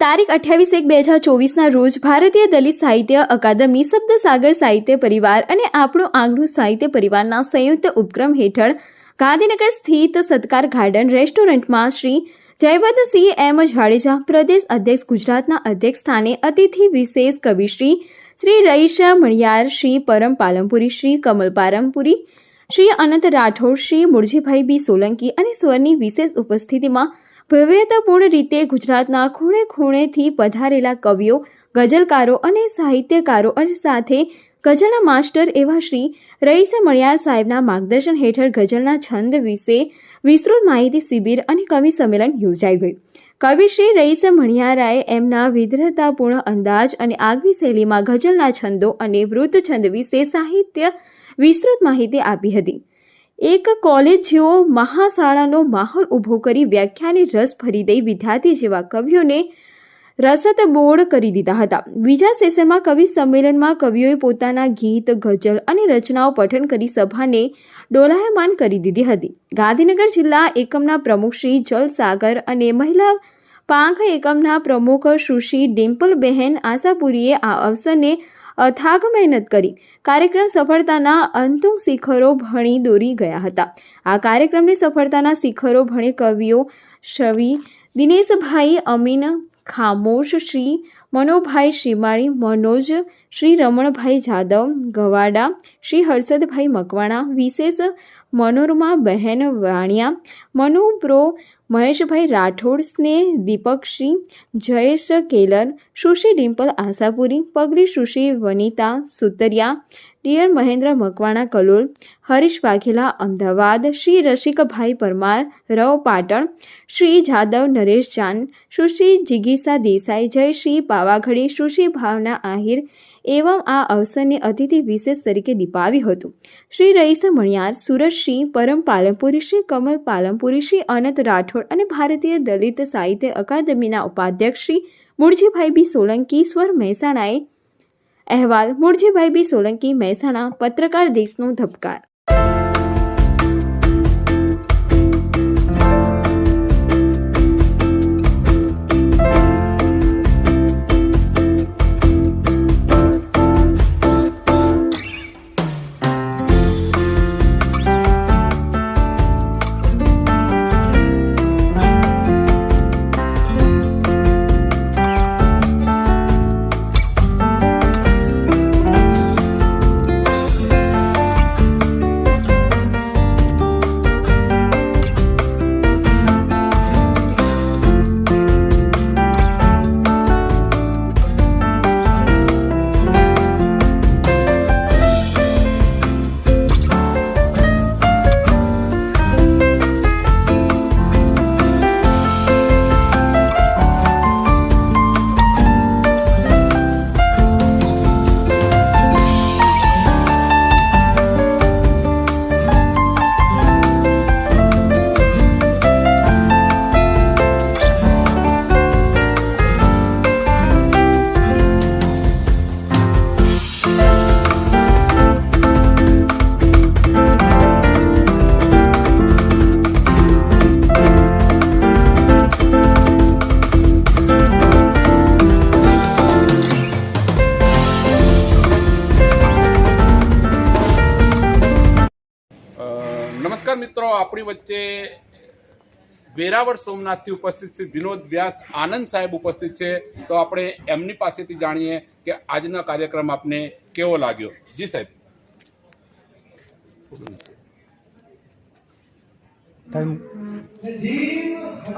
તારીખ 28/1/2024ના રોજ ભારતીય દલિત સાહિત્ય અકાદમી શબ્દસાગર સાહિત્ય પરિવાર અને આપણું આંગણું સાહિત્ય પરિવારના સંયુક્ત ઉપક્રમ હેઠળ ગાંધીનગર સ્થિત સત્કાર ગાર્ડન રેસ્ટોરન્ટમાં શ્રી જયવર્ધનસિંહ એમ જાડેજા, પ્રદેશ અધ્યક્ષ ગુજરાતના અધ્યક્ષ સ્થાને અતિથિ વિશેષ કવિશ્રી શ્રી રઈશા મણિયાર, શ્રી પરમ પાલમપુરી, શ્રી કમલ પાલમપુરી, શ્રી અનંત રાઠોડ, શ્રી મુરજીભાઈ બી સોલંકી અને સ્વરની વિશેષ ઉપસ્થિતિમાં ભવ્યતાપૂર્ણ રીતે ગુજરાતના ખૂણે ખૂણેથી પધારેલા કવિઓ, ગઝલકારો અને સાહિત્યકારો અને સાથે ગઝલના માસ્ટર એવા શ્રી રઈસ મણિયાર સાહેબના માર્ગદર્શન હેઠળ ગઝલના છંદ વિશે વિસ્તૃત માહિતી શિબિર અને કવિ સંમેલન યોજાઈ ગયું. કવિ શ્રી રઈસ મણિયારાએ એમના વિદ્વતાપૂર્ણ અંદાજ અને આગવી શૈલીમાં ગઝલના છંદો અને વૃત્ત છંદ વિશે સાહિત્ય વિસ્તૃત માહિતી આપી હતી. એક કોલેજ જેવો મહાશાળાનો માહોલ ઊભો કરી વ્યાખ્યાને રસ ભરી દઈ વિદ્યાર્થી જેવા કવિઓને રસતબોળ કરી દીધા હતા. બીજા સેશનમાં કવિ સંમેલનમાં કવિઓએ પોતાના ગીત, ગઝલ અને રચનાઓ પઠન કરી સભાને ડોલાયમાન કરી દીધી હતી. ગાંધીનગર જિલ્લા એકમના પ્રમુખ શ્રી જલસાગર અને મહિલા પાંખ એકમના પ્રમુખ સુશ્રી ડિમ્પલબહેન આશાપુરીએ આ અવસરને અથાગ મહેનત કરી કાર્યક્રમ સફળતાના અંતુક શિખરો ભણી દોરી ગયા હતા. આ કાર્યક્રમને સફળતાના શિખરો ભણી કવિઓ શ્રી દિનેશભાઈ અમીન ખામોશ, શ્રી મનોભાઈ શ્રીમાળી, મનોજ, શ્રી રમણભાઈ જાદવ ગવાડા, શ્રી હર્ષદભાઈ મકવાણા, વિશેષ મનોરમા બહેન વાણિયા, મનોપ્રો મહેશભાઈ રાઠોડ, સ્નેહ દીપકશ્રી, જયેશ કેલર, સુશ્રી ડિમ્પલ આશાપુરી, પગડી સુશ્રી વનિતા સુતરિયા, ડિયર મહેન્દ્ર મકવાણા કલોલ, હરીશ વાઘેલા અમદાવાદ, શ્રી રસિકભાઈ પરમાર રવ પાટણ, શ્રી જાદવ નરેશ જાન, સુશ્રી જિગીસા દેસાઈ, જયશ્રી પાવાગઢી, સુશ્રી ભાવના આહિર એવં આ અવસરને અતિથિ વિશેષ તરીકે દીપાવ્યું હતું. શ્રી રઈસ મણિયાર, સુરતશ્રી પરમ પાલમપુરી, શ્રી કમલ પાલમપુરી, શ્રી અનંત રાઠોડ અને ભારતીય દલિત સાહિત્ય અકાદમીના ઉપાધ્યક્ષ શ્રી મુરજીભાઈ બી સોલંકી, સ્વર મહેસાણાએ અહેવાલ. મુરજીભાઈ બી સોલંકી, મહેસાણા, પત્રકાર દેશનો ધબકાર. નમસ્કાર મિત્રો, આપણી વચ્ચે વેરાવળ સોમનાથથી ઉપસ્થિત શ્રી વિનોદ વ્યાસ આનંદ સાહેબ ઉપસ્થિત છે. તો આપણે એમની પાસેથી જાણીએ કે આજનો કાર્યક્રમ આપને કેવો લાગ્યો. જી સાહેબ.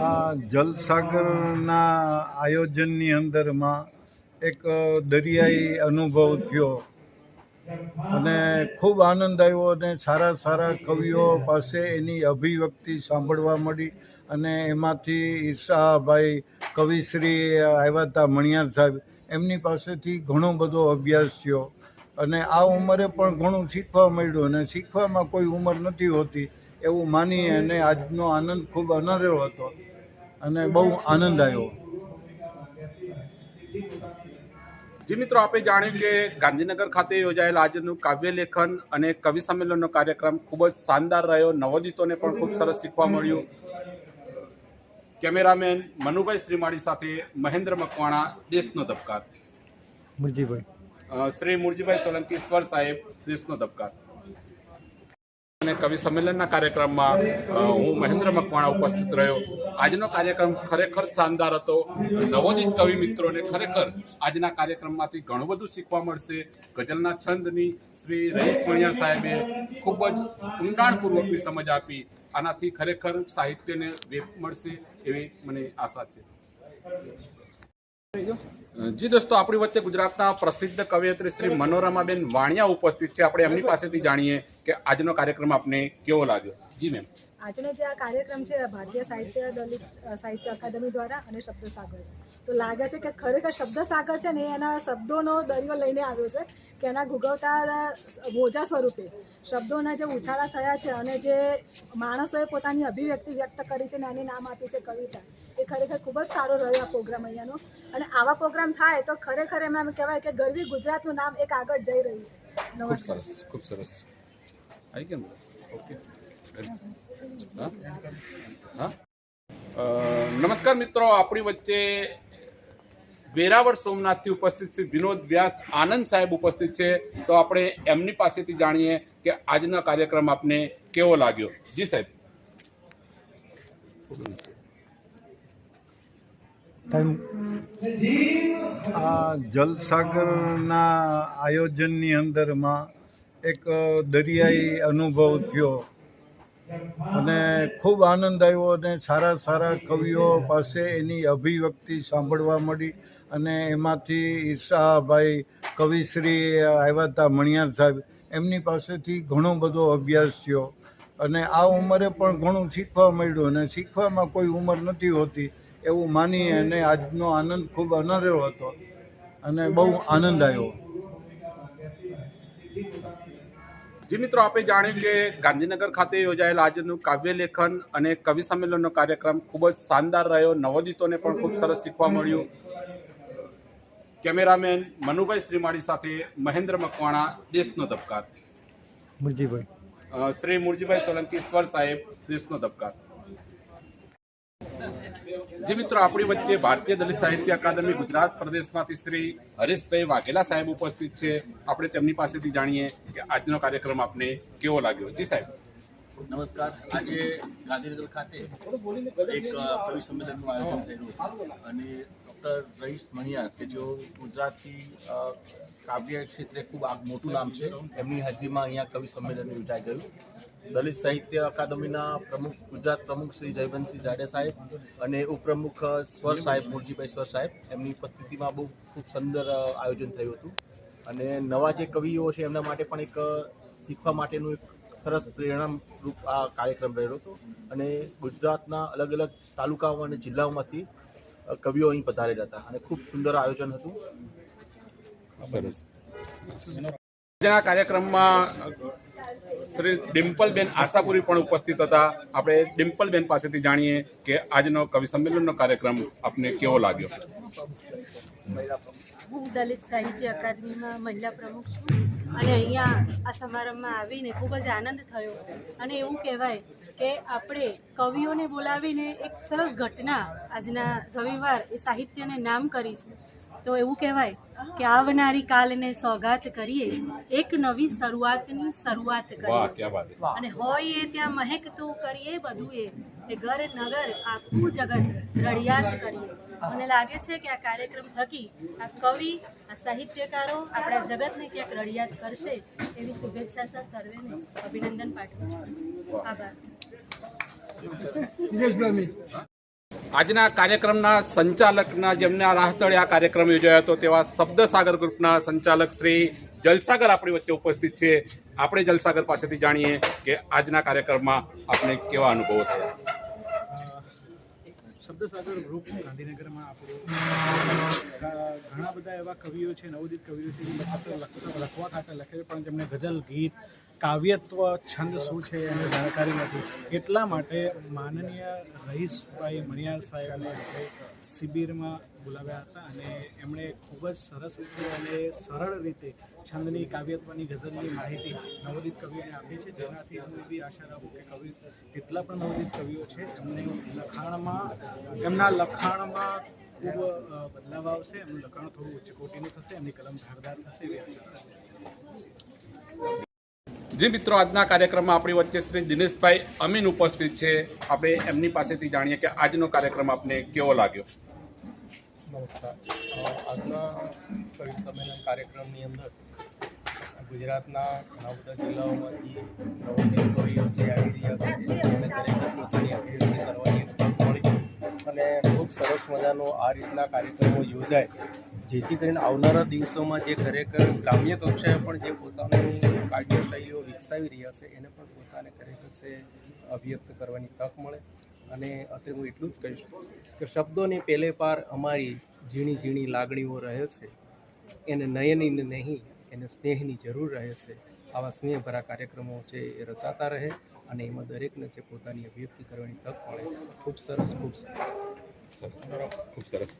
આ જલસાગરના આયોજનની અંદરમાં એક દરિયાઈ અનુભવ થયો અને ખૂબ આનંદ આવ્યો અને સારા સારા કવિઓ પાસે એની અભિવ્યક્તિ સાંભળવા મળી અને એમાંથી ઈર્ષાભાઈ કવિશ્રી આવ્યા હતા મણિયાર સાહેબ, એમની પાસેથી ઘણો બધો અભ્યાસ થયો અને આ ઉંમરે પણ ઘણું શીખવા મળ્યું અને શીખવામાં કોઈ ઉંમર નથી હોતી એવું માની અને આજનો આનંદ ખૂબ અનેરો હતો અને બહુ આનંદ આવ્યો. જી મિત્રો, આપણે જાણ્યું કે ગાંધીનગર ખાતે યોજાયેલા આજનું કાવ્ય લેખન અને કવિ સંમેલનનો કાર્યક્રમ ખૂબ જ શાનદાર રહ્યો. નવોદિતોને પણ ખૂબ સરસ શીખવા મળ્યું. કેમેરામેન મનુભાઈ શ્રીમાળી સાથે મહેન્દ્ર મકવાણા, દેશનો ધબકાર. મુરજીભાઈ. શ્રી મુરજીભાઈ સોલંકી સ્વર સાહેબ, દેશનો ધબકાર. અને કવિ સંમેલનના કાર્યક્રમમાં હું મહેન્દ્ર મકવાણા ઉપસ્થિત રહ્યો. આજનો કાર્યક્રમ ખરેખર શાનદાર હતો. નવોદિત કવિ મિત્રોને ખરેખર આજના કાર્યક્રમમાંથી ઘણું બધું શીખવા મળશે. ગઝલના છંદની શ્રી રહીશ મણિયાર સાહેબે ખૂબ જ ઊંડાણપૂર્વકની સમજ આપી. આનાથી ખરેખર સાહિત્યને વેગ મળશે એવી મને આશા છે. જી દોસ્તો, આપણી વચ્ચે ગુજરાતના પ્રસિદ્ધ કવયત્રી શ્રી મનોરમાબેન વાણિયા ઉપસ્થિત છે. આપણે એમની પાસેથી જાણીએ કે આજનો કાર્યક્રમ આપને કેવો લાગ્યો. જી મેમ. આજનો જે આ કાર્યક્રમ છે ભારતીય સાહિત્ય દલિત સાહિત્ય અકાદમી દ્વારા અને શબ્દસાગર, તો લાગે છે કે ખરેખર શબ્દસાગર છે ને એના શબ્દોનો દરિયો લઈને આવ્યો છે કે એના ગુગવતા મોજા સ્વરૂપે શબ્દોના જે ઉછાળા થયા છે અને જે માણસોએ પોતાની અભિવ્યક્તિ વ્યક્ત કરી છે ને એને નામ આપ્યું છે કવિતા, એ ખરેખર ખૂબ જ સારો રહ્યો આ પ્રોગ્રામ અહીંયાનો. અને આવા પ્રોગ્રામ થાય તો ખરેખર એમાં એમ કહેવાય કે ગરવી ગુજરાતનું નામ એક આગળ જઈ રહ્યું છે. નમસ્કાર. ખૂબ સરસ. આવી કેમ? ઓકે. નમસ્કાર મિત્રો, આપણી વચ્ચે વેરાવળ સોમનાથથી ઉપસ્થિત શ્રી વિનોદ વ્યાસ આનંદ સાહેબ ઉપસ્થિત છે. તો આપણે એમની પાસેથી જાણીએ કે આજનો કાર્યક્રમ આપને કેવો લાગ્યો. જી સાહેબ. આ જલસાગરના આયોજનની અંદરમાં એક દરિયાઈ અનુભવ થયો અને ખૂબ આનંદ આવ્યો અને સારા સારા કવિઓ પાસે એની અભિવ્યક્તિ સાંભળવા મળી અને એમાંથી ઈશાભાઈ કવિશ્રી આવ્યા હતા મણિયાર સાહેબ, એમની પાસેથી ઘણો બધો અભ્યાસ થયો અને આ ઉંમરે પણ ઘણું શીખવા મળ્યું અને શીખવામાં કોઈ ઉંમર નથી હોતી એવું માની અને આજનો આનંદ ખૂબ અનેરો હતો અને બહુ આનંદ આવ્યો. જી મિત્રો, આપણે જાણ્યું કે ગાંધીનગર ખાતે યોજાયેલા આજનું કાવ્ય લેખન અને કવિ સંમેલનનો કાર્યક્રમ ખૂબ જ શાનદાર રહ્યો. નવોદિતોને પણ ખૂબ સરસ શીખવા મળ્યું. કેમેરામેન મનુભાઈ શ્રીમાળી સાથે મહેન્દ્ર મકવાણા, દેશનો ધબકાર. મુરજીભાઈ. શ્રી મુરજીભાઈ સોલંકી સ્વર સાહેબ, દેશનો ધબકાર. જી મિત્રો, આપણી વચ્ચે ભારતીય દલિત સાહિત્ય અકાદમી ગુજરાત પ્રદેશમાંથી શ્રી હરીશભાઈ વાઘેલા સાહેબ ઉપસ્થિત છે. આપણે તેમની પાસેથી જાણીએ કે આજનો કાર્યક્રમ આપને કેવો લાગ્યો. જી સાહેબ. નમસ્કાર. આજે ગાંધીનગર ખાતે એક કવિ સંમેલનનું આયોજન થયેલું અને ડૉક્ટર રહીશ મણિયાર કે જેઓ ગુજરાતી કાવ્ય ક્ષેત્રે ખૂબ મોટું નામ છે, એમની હાજરીમાં અહીંયા કવિ સંમેલન યોજાઈ ગયું. દલિત સાહિત્ય અકાદમીના પ્રમુખ ગુજરાત પ્રમુખ શ્રી જયવંતસિંહ જાડેજા સાહેબ અને ઉપપ્રમુખ સ્વર સાહેબ મુરજીભાઈ સ્વર સાહેબ, એમની ઉપસ્થિતિમાં બહુ ખૂબ સુંદર આયોજન થયું હતું અને નવા જે કવિઓ છે એમના માટે પણ એક શીખવા માટેનું એક સરસ પ્રેરણારૂપ આ કાર્યક્રમ રહેલો હતો અને ગુજરાતના અલગ અલગ તાલુકાઓ અને જિલ્લાઓમાંથી કવિઓ અહીં પધારેલા હતા અને ખૂબ સુંદર આયોજન હતું. સરસ. આજના કાર્યક્રમમાં શ્રી ડિમ્પલબેન આશાપુરી પણ ઉપસ્થિત હતા. આપણે ડિમ્પલબેન પાસેથી જાણીએ કે આજનો કવિ સંમેલનનો કાર્યક્રમ આપને કેવો લાગ્યો. હું દલિત સાહિત્ય અકાદમીમાં મહિલા પ્રમુખ છું અને અહીંયા આ સમારંભમાં આવીને ખૂબ જ આનંદ થયો અને એવું કહેવાય કે આપણે કવિઓને બોલાવીને એક સરસ ઘટના આજના રવિવાર એ સાહિત્યને નામ કરી છે. તો એવું કહેવાય કે આવનારી કાલને સોગાત કરીએ, એક નવી શરૂઆતની શરૂઆત કરીએ અને હોય એ ત્યાં મહેકતું કરીએ બધું એ ઘર નગર આખું જગત રડિયાત કરીએ. મને લાગે છે કે આ કાર્યક્રમ થકી આ કવિ, આ સાહિત્યકારો આપણા જગતને ક્યાંક રડિયાત કરશે એવી શુભેચ્છા સર્વેને અભિનંદન પાઠવું છું. આભાર. આજના કાર્યક્રમના સંચાલકના જેમના રાહ તળે આ કાર્યક્રમ યોજાયો હતો તેવા શબ્દસાગર ગ્રુપના સંચાલક શ્રી જલસાગર આપણી વચ્ચે ઉપસ્થિત છે. આપણે જલસાગર પાસેથી જાણીએ કે આજના કાર્યક્રમમાં આપણે કેવા અનુભવો થયા. શબ્દસાગર ગ્રુપ ગાંધીનગરમાં આપણું ઘણા બધા એવા કવિઓ છે, નવોદિત કવિઓ છે જે લખવા ખાતે લખે છે પણ જેમને ગઝલ, ગીત, કાવ્યત્વ, છંદ શું છે એની જાણકારી નથી. એટલા માટે માનનીય રહીશભાઈ મણિયાર સાહેબને આપણે શિબિરમાં બોલાવ્યા હતા અને એમણે ખૂબ જ સરસ રીતે અને સરળ રીતે છંદની, કાવ્યત્વની, ગઝલની માહિતી નવોદિત કવિઓને આપી છે, જેનાથી હું એવી આશા રાખું કે કવિ જેટલા પણ નવોદિત કવિઓ છે એમના લખાણમાં ખૂબ બદલાવ આવશે, એમનું લખાણ થોડું ઉચ્ચ કોટીનું થશે, એમની કલમ ધારદાર થશે એવી આશા રાખું. જી મિત્રો, આજના કાર્યક્રમમાં આપણી વચ્ચે શ્રી દિનેશભાઈ અમીન ઉપસ્થિત છે. આપણે એમની પાસેથી જાણીએ કે આજનો કાર્યક્રમ આપને કેવો લાગ્યો. નમસ્કાર. આજના કવિ સંમેલન કાર્યક્રમની અંદર ગુજરાતના ઘણા બધા જિલ્લાઓમાંથી નવોદિત કવિઓ જે આવી રહ્યા છે એને દરેક પોતાની અભિવ્યક્તિ કરવાની તક મળી અને ખૂબ સરસ મજાનો આ રીતના કાર્યક્રમો યોજાય, જેથી કરીને આવનારા દિવસોમાં જે ખરેખર ગ્રામ્ય કક્ષાએ પણ જે પોતાની કાવ્ય શૈલીઓ વિકસાવી રહ્યા છે એને પણ પોતાને ખરેખર છે અભિવ્યક્ત કરવાની તક મળે. અને અત્યારે હું એટલું જ કહીશ કે શબ્દોની પેલે પાર અમારી ઝીણી ઝીણી લાગણીઓ રહે છે, એને નયનીને નહીં એને સ્નેહની જરૂર રહે છે. આવા સ્નેહભરા કાર્યક્રમો છે એ રચાતા રહે અને એમાં દરેકને છે પોતાની અભિવ્યક્તિ કરવાની તક મળે. ખૂબ સરસ, ખૂબ સરસ. ખૂબ સરસ.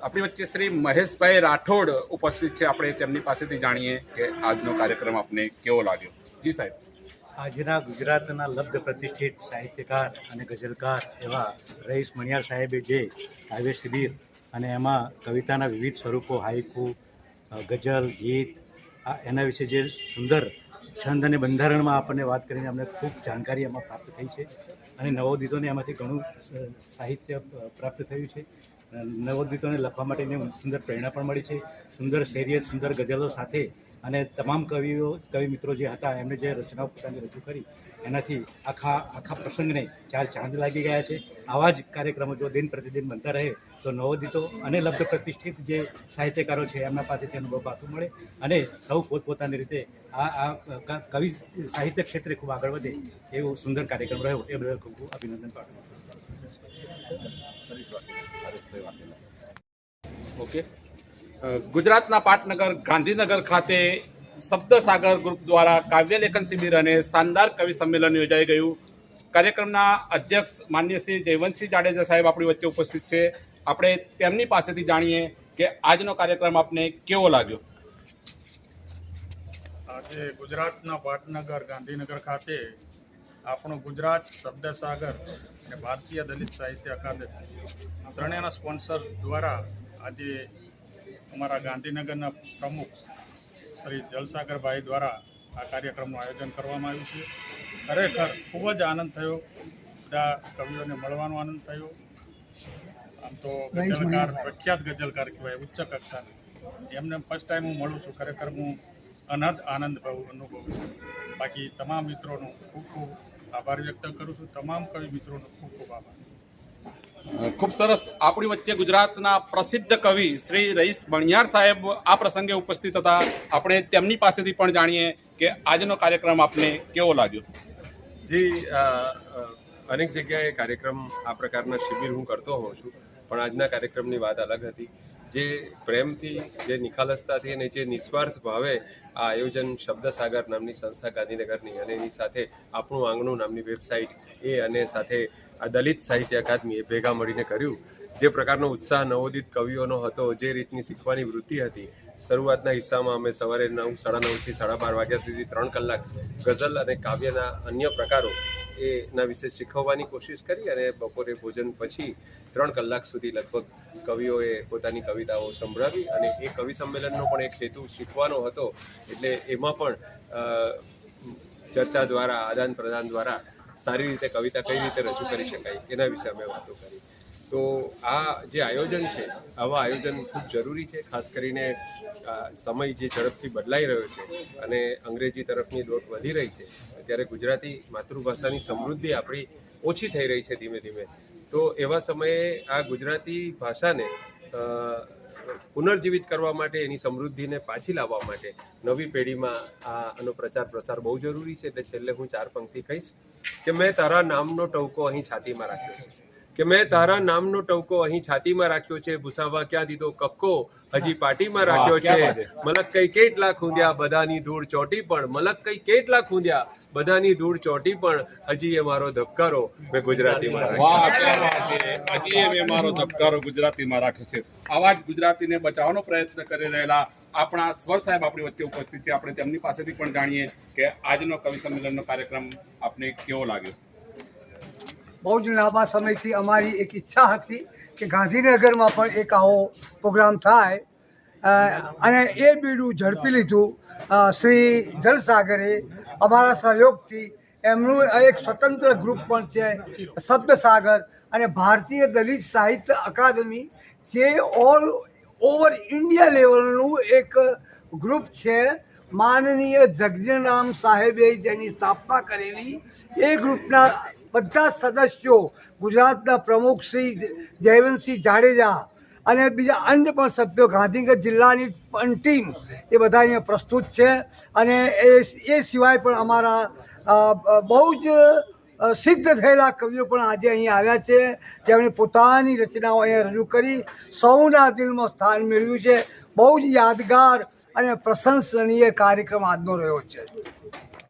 આપણી વચ્ચે શ્રી મહેશભાઈ રાઠોડ ઉપસ્થિત છે. આપણે તેમની પાસેથી જાણીએ કે આજનો કાર્યક્રમ આપને કેવો લાગ્યો. જી સાહેબ. આજના ગુજરાતના લબ્ધ પ્રતિષ્ઠિત સાહિત્યકાર અને ગઝલકાર એવા રઈસ મણિયાર સાહેબે જે કાવ્ય શિબિર અને એમાં કવિતાના વિવિધ સ્વરૂપો, હાઇકુ, ગઝલ, ગીત, એના વિશે જે સુંદર છંદ અને બંધારણમાં આપણને વાત કરીને અમને ખૂબ જાણકારી એમાં પ્રાપ્ત થઈ છે અને નવોદિતોને એમાંથી ઘણું સાહિત્ય પ્રાપ્ત થયું છે. નવોદિતોને લખવા માટેની સુંદર પ્રેરણા પણ મળી છે. સુંદર શેરિયત, સુંદર ગઝલો સાથે અને તમામ કવિ મિત્રો જે હતા એમણે જે રચનાઓ પોતાની રજૂ કરી એનાથી આખા પ્રસંગને ચાર ચાંદ લાગી ગયા છે. આવા જ કાર્યક્રમો જો દિન પ્રતિદિન બનતા રહે તો નવોદિતો અને લબ્ધ પ્રતિષ્ઠિત જે સાહિત્યકારો છે એમના પાસેથી અનુભવ પાછું મળે અને સૌ પોતપોતાની રીતે આ કવિ સાહિત્ય ક્ષેત્રે ખૂબ આગળ વધે એવો સુંદર કાર્યક્રમ રહ્યો. એ બદલ ખૂબ ખૂબ અભિનંદન પાઠવું છું. ઓકે. ગુજરાતના પાટનગર ગાંધીનગર ખાતે શબ્દસાગર ગ્રુપ દ્વારા કાવ્યલેખન શિબિર અને શાનદાર કવિ સંમેલન યોજાઈ ગયું. કાર્યક્રમના અધ્યક્ષ માન્ય શ્રી જયવંતસિંહ જાડેજા સાહેબ આપણી વચ્ચે ઉપસ્થિત છે. આપણે તેમની પાસેથી જાણીએ કે આજનો કાર્યક્રમ આપને કેવો લાગ્યો. આજે ગુજરાતના પાટનગર ગાંધીનગર ખાતે આપણું ગુજરાત શબ્દસાગર અને ભારતીય દલિત સાહિત્ય અકાદમી ત્રણેયના સ્પોન્સર દ્વારા આજે અમારા ગાંધીનગરના પ્રમુખ શ્રી જલસાગરભાઈ દ્વારા આ કાર્યક્રમનું આયોજન કરવામાં આવ્યું છે. ખરેખર ખૂબ જ આનંદ થયો. બધા કવિઓને મળવાનો આનંદ થયો. આમ તો ગઝલકાર, પ્રખ્યાત ગઝલકાર કહેવાય, ઉચ્ચ કક્ષાના, એમને ફર્સ્ટ ટાઈમ હું મળું છું. ખરેખર હું અનહદ આનંદ અનુભવું છું. બાકી તમામ મિત્રોનો ખૂબ ખૂબ આભાર વ્યક્ત કરું છું. તમામ કવિ મિત્રોનો ખૂબ ખૂબ આભાર. ખૂબ સરસ. આપણી વચ્ચે ગુજરાતના પ્રસિદ્ધ કવિ શ્રી રઈસ મણિયાર સાહેબ આ પ્રસંગે ઉપસ્થિત હતા. આપણે તેમની પાસેથી પણ જાણીએ કે આજનો કાર્યક્રમ આપને કેવો લાગ્યો. જી, અનેક જગ્યાએ કાર્યક્રમ આ પ્રકારના શિબિર હું કરતો હોઉં છું, પણ આજના કાર્યક્રમની વાત અલગ હતી. જે પ્રેમથી, જે નિખાલસતાથી અને જે નિસ્વાર્થ ભાવે આ આયોજન શબ્દસાગર નામની સંસ્થા ગાંધીનગરની અને એની સાથે આપણું આંગણું નામની વેબસાઇટ એ અને સાથે આ દલિત સાહિત્ય અકાદમીએ ભેગા મળીને કર્યું. જે પ્રકારનો ઉત્સાહ નવોદિત કવિઓનો હતો, જે રીતની શીખવાની વૃત્તિ હતી, શરૂઆતના હિસ્સામાં અમે સવારે 9, 9:30થી 12:30 વાગ્યા સુધી 3 કલાક ગઝલ અને કાવ્યના અન્ય પ્રકારો એના વિશે શીખવવાની કોશિશ કરી અને બપોરે ભોજન પછી 3 કલાક સુધી લગભગ કવિઓએ પોતાની કવિતાઓ સંભળાવી અને એ કવિ સંમેલનનો પણ એક હેતુ શીખવાનો હતો. એટલે એમાં પણ ચર્ચા દ્વારા, આદાન પ્રદાન દ્વારા સારી રીતે કવિતા કઈ રીતે રજૂ કરી શકાય એના વિશે અમે વાતો કરી. તો આ જે આયોજન છે, આવા આયોજન ખૂબ જરૂરી છે. ખાસ કરીને સમય જે ઝડપથી બદલાઈ રહ્યો છે અને અંગ્રેજી તરફની દોટ વધી રહી છે, ત્યારે ગુજરાતી માતૃભાષાની સમૃદ્ધિ આપણી ઓછી થઈ રહી છે ધીમે ધીમે. તો એવા સમયે આ ગુજરાતી ભાષાને પુનર્જીવિત કરવા માટે, એની સમૃદ્ધિને પાછી લાવવા માટે નવી પેઢીમાં આનો પ્રચાર પ્રસાર બહુ જરૂરી છે. એટલે છેલ્લે હું 4 પંક્તિ કહીશ કે મેં તારા નામનો ટવકો અહીં છાતીમાં રાખ્યો છે. કે મેં તારા નામનો ટવકો અહીં છાતીમાં રાખ્યો છે, ભૂસાવા ક્યાં દીધો કક્કો હજી પાટીમાં રાખ્યો છે, મલક કઈ કેટલા ખૂંદ્યા બધાની ધૂળ ચોટી પણ, મલક કઈ કેટલા ખૂંદ્યા બધાની ધૂળ ચોટી પણ, હજી એ મારો ધબકારો મેં ગુજરાતીમાં રાખ્યો. વાહ, ક્યાં વાત છે. હજી એ મેં મારો ધબકારો ગુજરાતીમાં રાખ્યો છે. આવા જ ગુજરાતીને બચાવવાનો પ્રયત્ન કરી રહેલા આપણા સ્વર સાહેબ આપણી વચ્ચે ઉપસ્થિત છે. આપણે તેમની પાસેથી પણ જાણીએ કે આજનો કવિ સંમેલનનો કાર્યક્રમ આપને કેવો લાગ્યો. બહુ જ લાંબા સમયથી અમારી એક ઈચ્છા હતી કે ગાંધીનગરમાં પણ એક આવો પ્રોગ્રામ થાય, અને એ બીડું ઝડપી લીધું. શ્રી જલસાગરે અમારા સહયોગથી એમનું એક સ્વતંત્ર ગ્રુપ પણ છે શબ્દસાગર, અને ભારતીય દલિત સાહિત્ય અકાદમી જે ઓલ ઓવર ઇન્ડિયા લેવલનું એક ગ્રુપ છે. માનનીય જજ્ઞારામ સાહેબે જેની સ્થાપના કરેલી એ ગ્રુપના બધા સદસ્યો, ગુજરાતના પ્રમુખ શ્રી જયવંતસિંહ જાડેજા અને બીજા અન્ય પણ સભ્યો, ગાંધીનગર જિલ્લાની પણ ટીમ, એ બધા અહીંયા પ્રસ્તુત છે. અને એ સિવાય પણ અમારા બહુ જ સિદ્ધ થયેલા કવિઓ પણ આજે અહીં આવ્યા છે, જેમણે પોતાની રચનાઓ અહીંયા રજૂ કરી સૌના દિલમાં સ્થાન મેળવ્યું છે. બહુ જ યાદગાર અને પ્રશંસનીય કાર્યક્રમ આજનો રહ્યો છે.